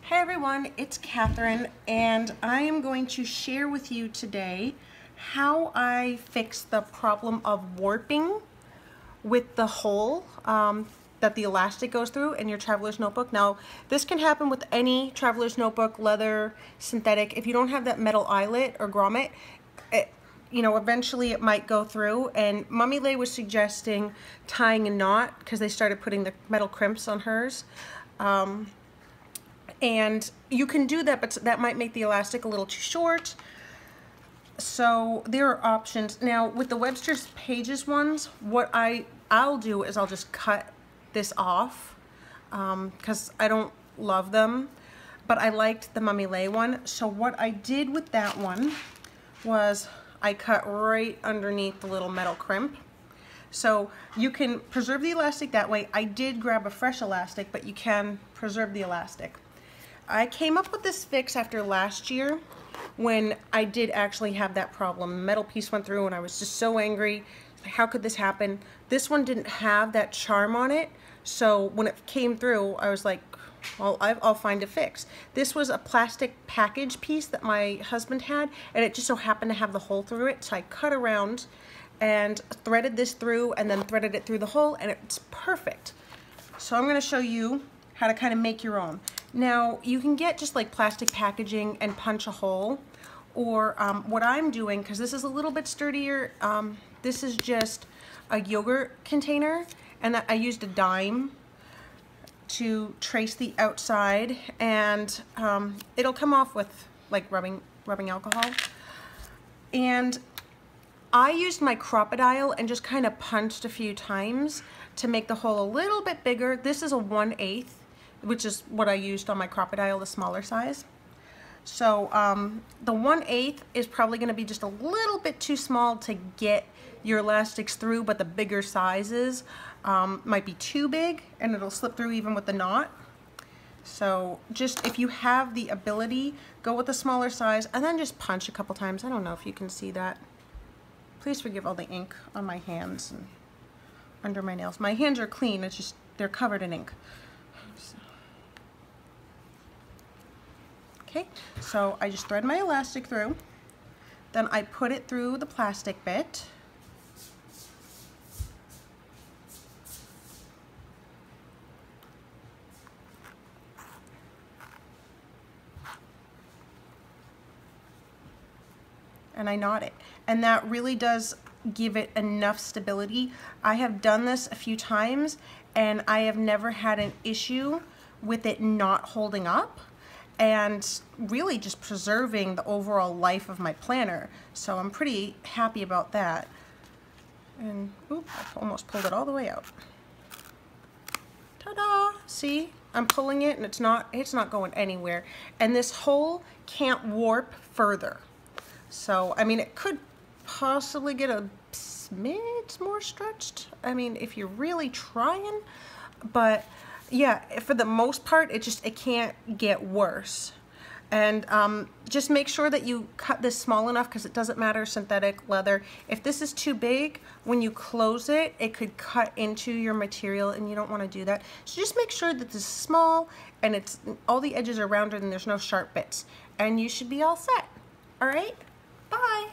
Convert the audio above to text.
Hey everyone, it's Catherine, and I am going to share with you today how I fix the problem of warping with the hole that the elastic goes through in your traveler's notebook. Now, this can happen with any traveler's notebook, leather, synthetic. If you don't have that metal eyelet or grommet, eventually it might go through. And Mummy Lay was suggesting tying a knot because they started putting the metal crimps on hers. And you can do that, but that might make the elastic a little too short. So there are options. Now with the Webster's Pages ones, what I'll do is I'll just cut this off because I don't love them, but I liked the Mummy Lay one. So what I did with that one was I cut right underneath the little metal crimp. So you can preserve the elastic that way. I did grab a fresh elastic, but you can preserve the elastic. I came up with this fix after last year when I did actually have that problem. Metal piece went through and I was just so angry. How could this happen? This one didn't have that charm on it. So when it came through, I was like, well, I'll find a fix. This was a plastic package piece that my husband had, and it just so happened to have the hole through it. So I cut around and threaded this through and then threaded it through the hole, and it's perfect. So I'm going to show you how to kind of make your own. Now, you can get just like plastic packaging and punch a hole, or what I'm doing, because this is a little bit sturdier, this is just a yogurt container, and I used a dime to trace the outside, and it'll come off with like rubbing alcohol. And I used my Crop-A-Dile and just kind of punched a few times to make the hole a little bit bigger. This is a 1/8, which is what I used on my Crop-A-Dile, the smaller size. So the 1/8 is probably going to be just a little bit too small to get your elastics through, but the bigger sizes might be too big and it'll slip through even with the knot. So just if you have the ability, go with the smaller size and then just punch a couple times. I don't know if you can see that. Please forgive all the ink on my hands and under my nails. My hands are clean, it's just they're covered in ink. Okay, so I just thread my elastic through, then I put it through the plastic bit, and I knot it, and that really does give it enough stability. I have done this a few times and I have never had an issue with it not holding up, and really just preserving the overall life of my planner. So I'm pretty happy about that. And oop, I almost pulled it all the way out. Ta-da! See? I'm pulling it and it's not going anywhere. And this hole can't warp further. So, I mean, it could possibly get a smidge more stretched. I mean, if you're really trying, but yeah, for the most part, it can't get worse. And just make sure that you cut this small enough, because it doesn't matter, synthetic, leather. If this is too big, when you close it, it could cut into your material, and you don't want to do that. So just make sure that this is small and all the edges are rounded and there's no sharp bits, and you should be all set. All right, bye.